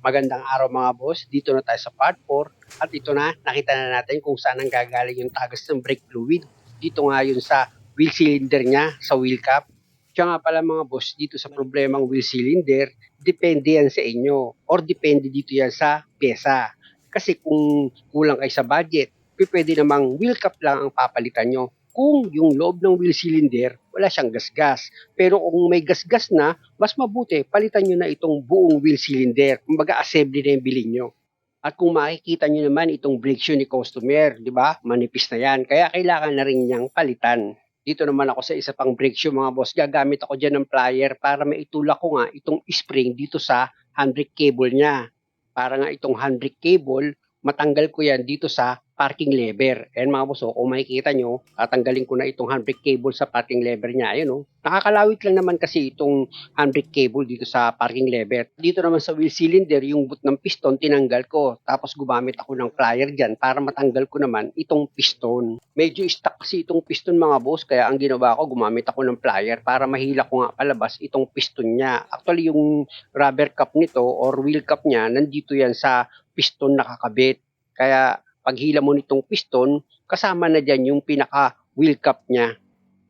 Magandang araw mga boss, dito na tayo sa part 4 at ito na, nakita na natin kung saan ang gagaling yung tagas ng brake fluid. Dito nga yun sa wheel cylinder niya, sa wheel cap. Kaya nga pala mga boss, dito sa problemang wheel cylinder, depende yan sa inyo or depende dito yan sa pyesa. Kasi kung kulang kayo sa budget, pwede namang wheel cap lang ang papalitan nyo. Kung yung loob ng wheel cylinder, wala siyang gasgas. Pero kung may gasgas na, mas mabuti, palitan nyo na itong buong wheel cylinder. Kumbaga, assembly na yung bilhin nyo. At kung makikita nyo naman itong brake shoe ni customer, di ba? Manipis na yan. Kaya kailangan na rin niyang palitan. Dito naman ako sa isa pang brake shoe mga boss. Gagamit ako dyan ng plier para maitulak ko nga itong spring dito sa handbrake cable niya. Para nga itong handbrake cable, matanggal ko yan dito sa parking lever. Ayan mga boss, kung makikita nyo, tatanggalin ko na itong handbrake cable sa parking lever niya. Ayan nakakalawit lang naman kasi itong handbrake cable dito sa parking lever. Dito naman sa wheel cylinder, yung boot ng piston, tinanggal ko. Tapos gumamit ako ng plier dyan para matanggal ko naman itong piston. Medyo stuck kasi itong piston mga boss, kaya ang ginawa ko, gumamit ako ng plier para mahila ko nga palabas itong piston niya. Actually, yung rubber cap nito or wheel cap niya, nandito yan sa piston nakakabit. Kaya paghila mo nitong piston, kasama na dyan yung pinaka wheel cap niya.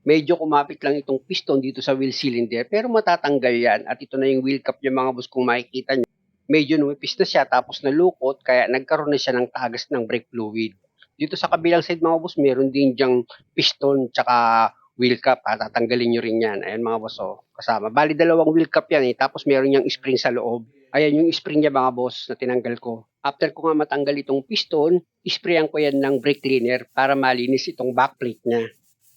Medyo kumapit lang itong piston dito sa wheel cylinder, pero matatanggal yan. At ito na yung wheel cap niya mga boss, kung makikita nyo. Medyo numipis na siya tapos nalukot, kaya nagkaroon na siya ng tagas ng brake fluid. Dito sa kabilang side mga boss, meron din dyang piston tsaka wheel cap. Tatanggalin nyo rin yan. Ayan mga boss, kasama. Bali dalawang wheel cap yan tapos meron niyang spring sa loob. Ayan yung spring niya mga boss na tinanggal ko. After ko nga matanggal itong piston, isprayan ko yan ng brake cleaner para malinis itong backplate niya.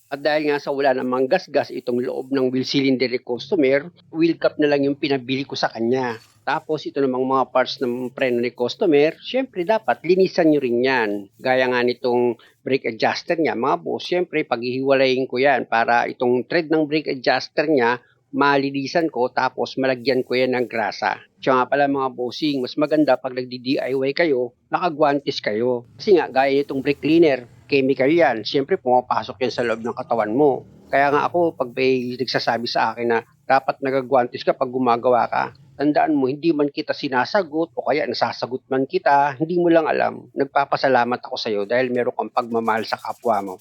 At dahil nga sa wala namang gasgas itong loob ng wheel cylinder ni customer, wheel cap na lang yung pinabili ko sa kanya. Tapos ito namang mga parts ng preno ni customer, syempre dapat linisan nyo rin yan. Gaya nga nitong brake adjuster niya, mga boss, syempre paghihiwalayin ko yan para itong thread ng brake adjuster niya, malinisan ko tapos malagyan ko yan ng grasa. Siya nga pala mga bossing, mas maganda pag nagdi-DIY kayo, nakagwantes kayo. Kasi nga, gaya nitong brake cleaner, chemical yan. Siyempre, pumapasok yan sa loob ng katawan mo. Kaya nga ako, pag may nagsasabi sa akin na dapat nagagwantes ka pag gumagawa ka, tandaan mo, hindi man kita sinasagot o kaya nasasagot man kita, hindi mo lang alam. Nagpapasalamat ako sa iyo dahil meron kang pagmamahal sa kapwa mo.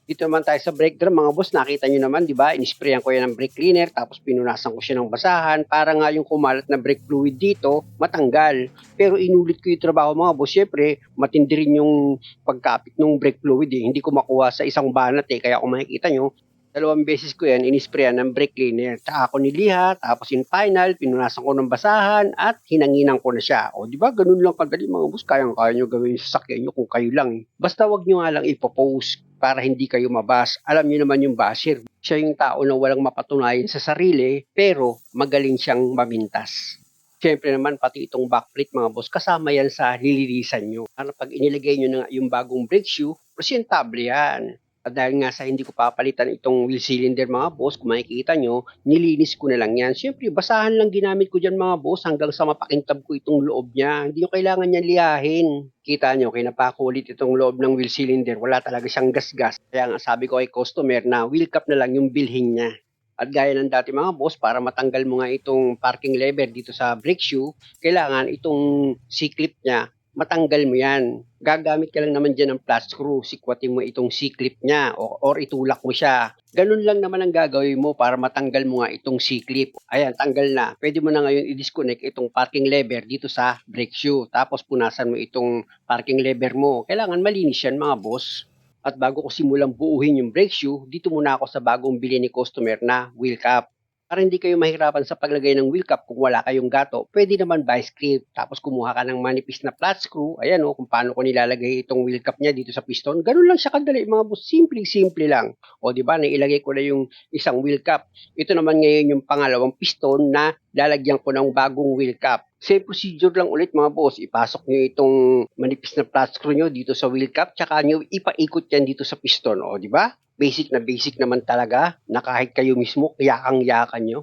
Dito naman tayo sa brake drum mga boss, nakita nyo naman, di ba? Inisprayan ko yan ng brake cleaner, tapos pinunasan ko siya ng basahan para nga yung kumalat na brake fluid dito matanggal. Pero inulit ko yung trabaho mga boss, syempre matindi rin yung pagkapit ng brake fluid hindi ko makuha sa isang banat kaya kung makikita nyo, 2 beses ko yan inisprayan ng brake cleaner. Tsaka ako niliha, tapos in final, pinunasan ko ng basahan at hinanginan ko na siya. O di ba ganun lang kadali mga boss, kayang-kaya nyo gawin sa sakyan nyo kung kayo lang. Basta wag nyo nga lang ipopost para hindi kayo mabas. Alam niyo naman yung basher. Siya yung tao na walang mapatunayan sa sarili, pero magaling siyang mamintas. Siyempre naman, pati itong backplate mga boss, kasama yan sa lilinisan nyo. Para pag inilagay nyo na yung bagong brake shoe, presentable yan. At dahil nga sa hindi ko papalitan itong wheel cylinder mga boss, kung makikita nyo, nilinis ko na lang yan. Siyempre, basahan lang ginamit ko dyan mga boss hanggang sa mapakintab ko itong loob niya. Hindi nyo kailangan niyan liyahin. Kita nyo, kinapakulit itong loob ng wheel cylinder. Wala talaga siyang gasgas. Kaya nga sabi ko kay customer na wheel cap na lang yung bilhin niya. At gaya ng dati mga boss, para matanggal mo nga itong parking lever dito sa brake shoe, kailangan itong C-clip niya, matanggal mo yan. Gagamit ka lang naman dyan ng flat screw, sikwatin mo itong C-clip niya or itulak mo siya. Ganun lang naman ang gagawin mo para matanggal mo nga itong C-clip. Ayan, tanggal na. Pwede mo na ngayon i-disconnect itong parking lever dito sa brake shoe. Tapos punasan mo itong parking lever mo. Kailangan malinis yan mga boss. At bago ko simulang buuhin yung brake shoe, dito muna ako sa bagong bili ni customer na wheel cap. Para hindi kayo mahirapan sa paglagay ng wheel cap kung wala kayong gato, pwede naman vice grip. Tapos kumuha ka ng manipis na flat screw. Ayan kung paano ko nilalagay itong wheel cap niya dito sa piston. Ganun lang siya kadali mga boss. Simple lang. O di ba, nailagay ko na yung isang wheel cap. Ito naman ngayon yung pangalawang piston na lalagyan ko ng bagong wheel cap. Same procedure lang ulit mga boss. Ipasok nyo itong manipis na flat screw nyo dito sa wheel cap. Tsaka nyo ipaikot yan dito sa piston. O di ba? Basic na basic naman talaga na kahit kayo mismo yakang-yakan nyo.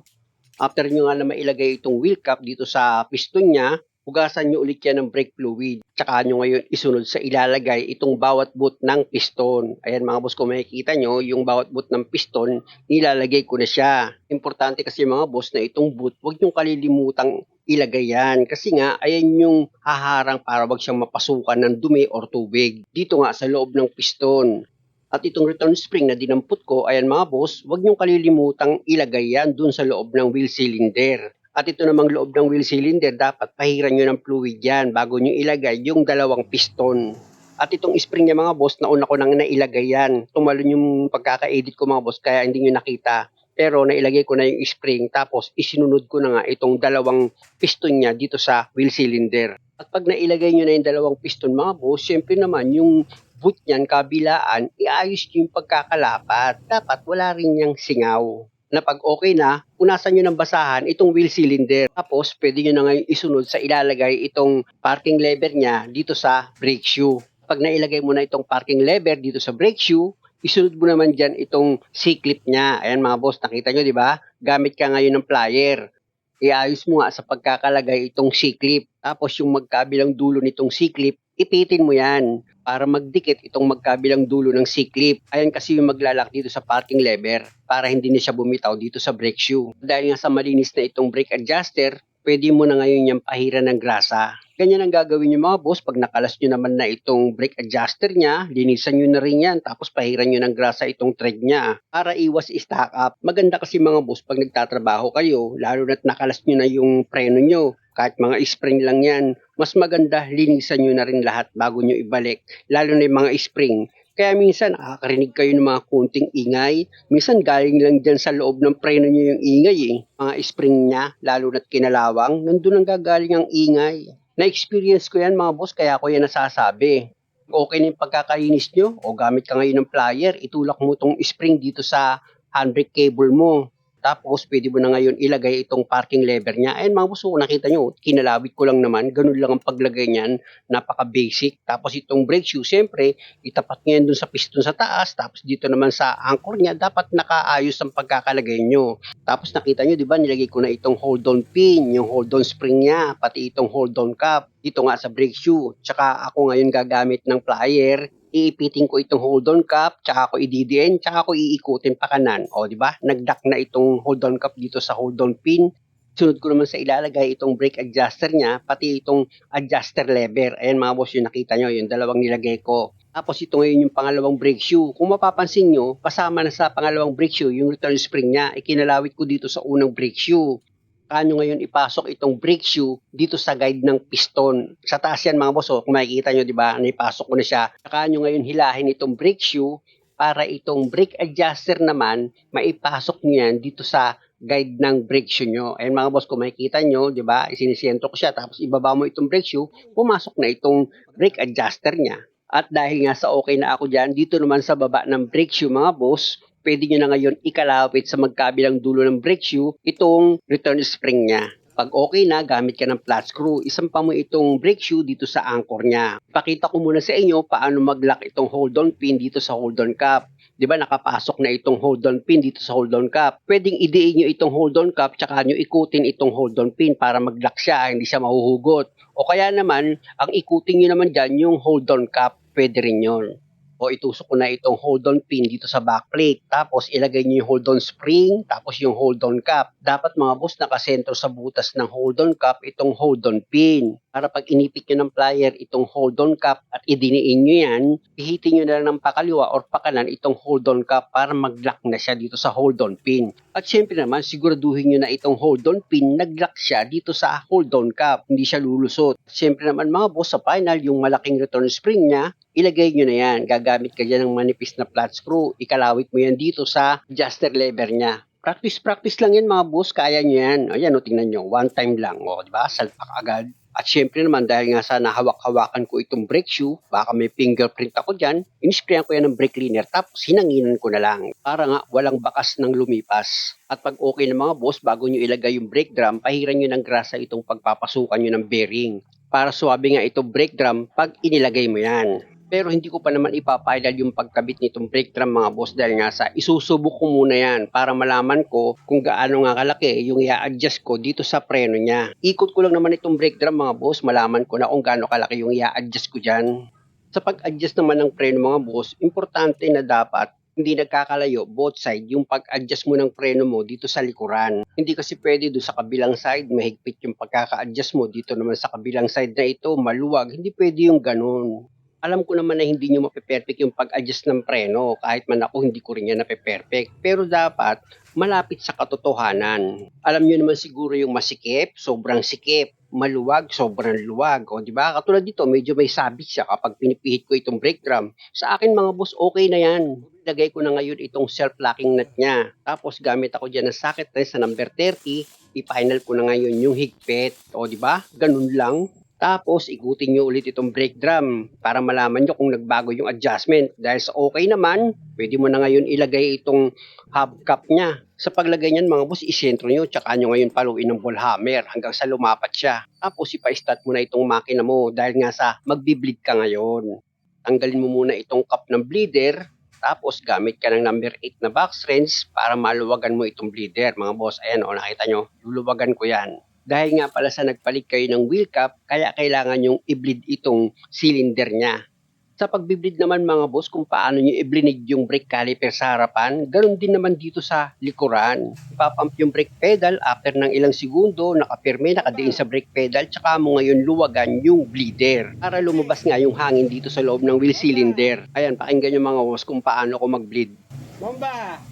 After nyo nga na mailagay itong wheel cap dito sa piston niya, hugasan nyo ulit yan ng brake fluid. Tsaka nyo ngayon isunod sa ilalagay itong bawat boot ng piston. Ayan mga boss, kung makikita nyo, yung bawat boot ng piston, nilalagay ko na siya. Importante kasi mga boss na itong boot, huwag nyo kalilimutang ilagay yan. Kasi nga, ayan yung haharang para wag siyang mapasukan ng dumi or tubig. Dito nga sa loob ng piston. At itong return spring na dinampot ko, ayan mga boss, wag niyong kalilimutang ilagay yan dun sa loob ng wheel cylinder. At ito namang loob ng wheel cylinder, dapat pahiran nyo ng fluid yan bago nyo ilagay yung dalawang piston. At itong spring niya mga boss, nauna ko nang nailagay yan. Tumalon yung pagkaka-edit ko mga boss, kaya hindi nyo nakita. Pero nailagay ko na yung spring, tapos isinunod ko na nga itong dalawang piston niya dito sa wheel cylinder. At pag nailagay nyo na yung dalawang piston mga boss, syempre naman yung boot niyan kabilaan, iayos nyo yung pagkakalapat. Dapat wala rin niyang singaw. Na pag okay na, punasan nyo ng basahan itong wheel cylinder. Tapos, pwede nyo na ngayon isunod sa ilalagay itong parking lever niya dito sa brake shoe. Pag nailagay mo na itong parking lever dito sa brake shoe, isunod mo naman dyan itong C-clip niya. Ayan mga boss, nakita nyo di ba? Gamit ka ngayon ng plier. Iayos mo nga sa pagkakalagay itong C-clip. Tapos yung magkabilang dulo nitong C-clip, ipitin mo yan para magdikit itong magkabilang dulo ng C-clip. Ayan kasi yung maglalak dito sa parking lever para hindi na siya bumitaw dito sa brake shoe. Dahil nga sa malinis na itong brake adjuster, pwede mo na ngayon yung pahiran ng grasa. Ganyan ang gagawin nyo mga boss. Pag nakalas nyo naman na itong brake adjuster niya, linisan nyo na rin yan. Tapos pahiran nyo ng grasa itong thread niya para iwas stock up. Maganda kasi mga boss pag nagtatrabaho kayo, lalo na't nakalas nyo na yung preno nyo. Kahit mga spring lang yan, mas maganda linisan nyo na rin lahat bago nyo ibalik. Lalo na yung mga spring. Kaya minsan nakakarinig kayo ng mga kunting ingay. Minsan galing lang dyan sa loob ng preno nyo yung ingay eh. Mga spring niya, lalo na't kinalawang, nandun ang gagaling ang ingay. Na-experience ko yan mga boss, kaya ko yan nasasabi. Okay na yung pagkakainis nyo, o gamit ka ngayon ng plier, itulak mo itong spring dito sa handbrake cable mo. Tapos, pwede mo na ngayon ilagay itong parking lever niya. Ayan mga boss, nakita nyo, kinalawit ko lang naman. Ganun lang ang paglagay niyan. Napaka-basic. Tapos itong brake shoe, siyempre, itapat nyo yan dun sa piston sa taas. Tapos dito naman sa anchor niya, dapat nakaayos ang pagkakalagay nyo. Tapos nakita nyo, di ba, nilagay ko na itong hold-on pin, yung hold-on spring niya, pati itong hold-on cap. Dito nga sa brake shoe. Tsaka ako ngayon gagamit ng plier. Iipitin ko itong hold-on cap, tsaka ako ididiin, tsaka ako iikutin pa kanan. O, di ba? Nagduck na itong hold-on cap dito sa hold-on pin. Sunod ko naman sa ilalagay itong brake adjuster niya, pati itong adjuster lever. Ayan mga boss, yung nakita nyo, yung dalawang nilagay ko. Tapos ito ngayon yung pangalawang brake shoe. Kung mapapansin nyo, kasama na sa pangalawang brake shoe, yung return spring niya, ikinalawit ko dito sa unang brake shoe. Kano ngayon ipasok itong brake shoe dito sa guide ng piston. Sa taas yan mga boss, kung makikita nyo, di ba, naipasok ko na siya. Kano ngayon hilahin itong brake shoe para itong brake adjuster naman, maipasok nyo yan dito sa guide ng brake shoe nyo. Ayan mga boss, kung makikita nyo, di ba, isinisentro ko siya, tapos ibaba mo itong brake shoe, pumasok na itong brake adjuster niya. At dahil nga sa okay na ako dyan, dito naman sa baba ng brake shoe mga boss, pwede nyo na ngayon ikalapit sa magkabilang dulo ng brake shoe itong return spring niya. Pag okay na, gamit ka ng flat screw. Isampa mo itong brake shoe dito sa anchor niya. Pakita ko muna sa inyo paano mag-lock itong hold-on pin dito sa hold-on cap. Di ba nakapasok na itong hold-on pin dito sa hold-on cap? Pwedeng idiin nyo itong hold-on cap tsaka nyo ikutin itong hold-on pin para mag-lock siya, hindi siya mahuhugot. O kaya naman, ang ikutin nyo naman dyan yung hold-on cap, pwede rin yun. O itusok ko na itong hold-on pin dito sa backplate. Tapos ilagay niyo yung hold-on spring, tapos yung hold-on cap. Dapat mga boss nakasentro sa butas ng hold-on cap itong hold-on pin. Para pag inipit nyo ng plier itong hold-on cap at idiniin nyo yan, pihitin nyo na lang ng pakaliwa or pakanan itong hold-on cap para mag-lock na siya dito sa hold-on pin. At syempre naman, siguraduhin nyo na itong hold-on pin, nag-lock siya dito sa hold-on cap. Hindi siya lulusot. Syempre naman mga boss, sa final, yung malaking return spring niya, ilagay nyo na yan. Gagamit ka dyan ng manipis na flat screw. Ikalawit mo yan dito sa adjuster lever niya. Practice lang yan mga boss. Kaya nyo yan. Ayan o, tingnan nyo. One time lang. O, diba? Salpak agad. At syempre naman, dahil nga sa nahawak-hawakan ko itong brake shoe, baka may fingerprint ako dyan, inisprayan ko yan ng brake cleaner, tapos hinanginan ko na lang. Para nga, walang bakas ng lumipas. At pag okay na mga boss, bago nyo ilagay yung brake drum, pahiran nyo ng grasa itong pagpapasukan nyo ng bearing. Para suwabe nga itong brake drum pag inilagay mo yan. Pero hindi ko pa naman ipapilal yung pagkabit nitong brake drum mga boss dahil nga sa isusubok ko muna yan para malaman ko kung gaano nga kalaki yung i-adjust ko dito sa preno niya. Ikot ko lang naman itong brake drum mga boss, malaman ko na kung gaano kalaki yung i-adjust ko dyan. Sa pag-adjust naman ng preno mga boss, importante na dapat hindi nagkakalayo both side yung pag-adjust mo ng preno mo dito sa likuran. Hindi kasi pwede doon sa kabilang side, mahigpit yung pagkaka-adjust mo. Dito naman sa kabilang side na ito, maluwag. Hindi pwede yung ganun. Alam ko naman na hindi nyo mape-perfect yung pag-adjust ng preno. Kahit man ako, hindi ko rin yan nape-perfect. Pero dapat malapit sa katotohanan. Alam nyo naman siguro yung masikip, sobrang sikip. Maluwag, sobrang luwag. O, di ba? Katulad dito, medyo may sabit siya kapag pinipihit ko itong brake drum. Sa akin mga boss, okay na yan. Lagay ko na ngayon itong self-locking nut niya. Tapos gamit ako dyan ng socket na sa number 30. I-final ko na ngayon yung higpit. O, di ba? Ganun lang. Tapos, ikutin nyo ulit itong brake drum para malaman nyo kung nagbago yung adjustment. Dahil sa okay naman, pwede mo na ngayon ilagay itong hubcap niya. Sa paglagay niyan mga boss, isentro nyo, tsaka nyo ngayon paluin ng ball hammer hanggang sa lumapat siya. Tapos, ipa-start mo na itong makina mo dahil nga sa magbi-bleed ka ngayon. Tanggalin mo muna itong cup ng bleeder. Tapos, gamit ka ng number 8 na box wrench para maluwagan mo itong bleeder. Mga boss, ayan o, nakita nyo, luluwagan ko yan. Dahil nga pala sa nagpalit kayo ng wheel cap, kaya kailangan yung i-bleed itong cylinder niya. Sa pagbi-bleed naman mga boss, kung paano nyo i-bleed yung brake caliper sa harapan, ganoon din naman dito sa likuran. Ipapump yung brake pedal, after ng ilang segundo, nakapirme, nakadiin sa brake pedal, tsaka mo ngayon luwagan yung bleeder. Para lumabas nga yung hangin dito sa loob ng wheel cylinder. Ayan, pakinggan yung mga boss kung paano ko mag-bleed. Bomba!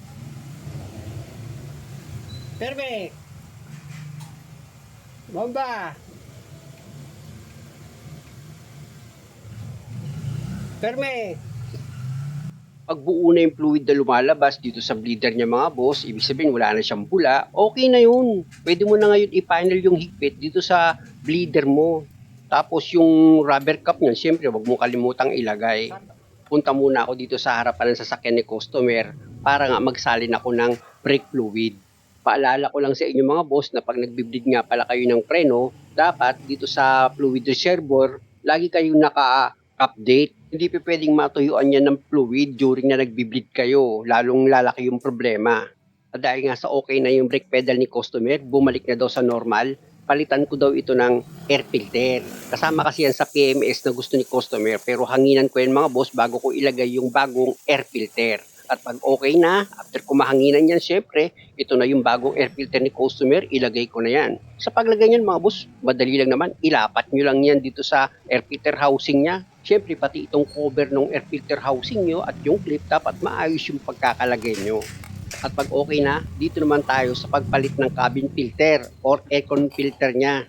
Perme! Bomba! Perme! Pag buo na yung fluid na lumalabas dito sa bleeder niya mga boss, ibig sabihin wala na siyang bula, okay na yun. Pwede mo na ngayon i-final yung higpit dito sa bleeder mo. Tapos yung rubber cap niyan, syempre wag mo kalimutang ilagay. Punta muna ako dito sa harapan ng sasakyan ni customer para nga magsalin ako ng brake fluid. Paalala ko lang sa inyo mga boss na pag nagbi-bleed nga pala kayo ng preno, dapat dito sa fluid reservoir, lagi kayong naka-update. Hindi pa pwedeng matuyuan yan ng fluid during na nagbi-bleed kayo, lalong lalaki yung problema. Dahil nga sa okay na yung brake pedal ni customer, bumalik na daw sa normal, palitan ko daw ito ng air filter. Kasama kasi yan sa PMS na gusto ni customer, pero hanginan ko yan mga boss bago ko ilagay yung bagong air filter. At pag okay na, after ko mahanginan yan, syempre, ito na yung bagong air filter ni customer, ilagay ko na yan. Sa paglagay niyan mga boss, madali lang naman, ilapat nyo lang yan dito sa air filter housing niya. Syempre, pati itong cover ng air filter housing nyo at yung clip, dapat maayos yung pagkakalagay nyo. At pag okay na, dito naman tayo sa pagpalit ng cabin filter or aircon filter niya.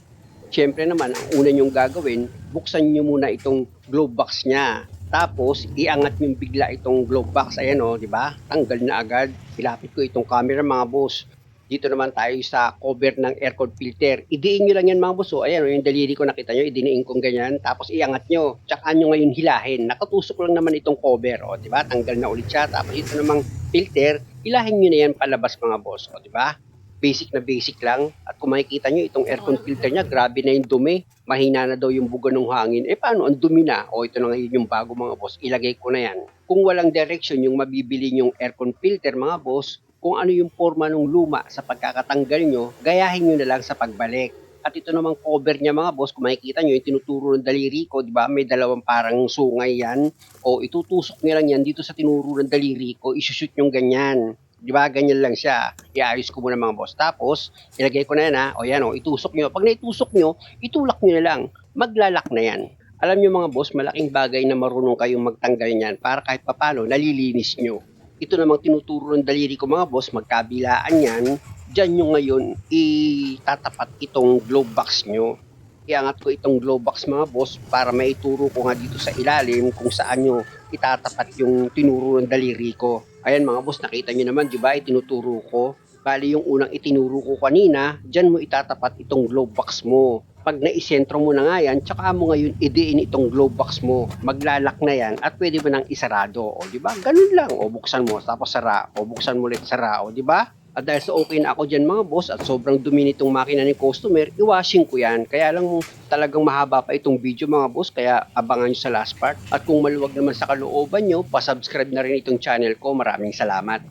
Syempre naman, ang una nyong gagawin, buksan nyo muna itong glove box niya. Tapos, iangat nyo bigla itong glove box. Ayan o, di ba? Tanggal na agad. Ilapit ko itong camera mga boss. Dito naman tayo sa cover ng aircon filter. Idiin nyo lang yan mga boss. O, ayan o, yung daliri ko nakita nyo, idiniin kong ganyan. Tapos iangat nyo. Tsaka nyo ngayon hilahin. Nakatusok lang naman itong cover. O, di ba? Tanggal na ulit siya. Tapos ito namang filter, ilahin nyo na yan palabas mga boss. O, di ba? Basic na basic lang. At kung makikita nyo, itong aircon filter niya, grabe na yung dumi. Mahina na daw yung buga ng hangin. Paano? Ang dumi na. O, ito na ngayon yung bago mga boss. Ilagay ko na yan. Kung walang direction yung mabibili yung aircon filter mga boss, kung ano yung forma ng luma sa pagkakatanggal nyo, gayahin nyo na lang sa pagbalik. At ito namang cover niya mga boss, kung makikita nyo, yung tinuturo ng daliri ko, di ba? May dalawang parang sungay yan. O, itutusok nyo lang yan dito sa tinuro ng daliri ko, isushoot yung ganyan. Di ba? Ganyan lang siya. Iayos ko muna mga boss. Tapos, ilagay ko na yan ha. O yan o, itusok nyo. Pag naitusok nyo, itulak nyo na lang. Maglalak na yan. Alam nyo mga boss, malaking bagay na marunong kayong magtanggal niyan para kahit papano, nalilinis nyo. Ito namang tinuturo ng daliri ko mga boss, magkabilaan yan. Diyan nyo ngayon itatapat itong glove box nyo. Iangat ko itong glove box mga boss para maituro ko nga dito sa ilalim kung saan nyo itatapat yung tinuro ng daliri ko. Ayan mga boss, nakita nyo naman, di ba, itinuturo ko. Bali yung unang itinuro ko kanina, dyan mo itatapat itong glove box mo. Pag naisentro mo na nga yan, tsaka mo ngayon idiin itong glove box mo. Maglalak na yan at pwede mo nang isarado. O di ba? Ganun lang. O buksan mo, tapos sara. O buksan mo ulit, sara. O di ba? At dahil sa okay na ako dyan mga boss at sobrang dumi nitong makina ng customer, iwashing ko yan. Kaya lang talagang mahaba pa itong video mga boss, kaya abangan nyo sa last part. At kung maluwag naman sa kalooban nyo, pasubscribe na rin itong channel ko. Maraming salamat.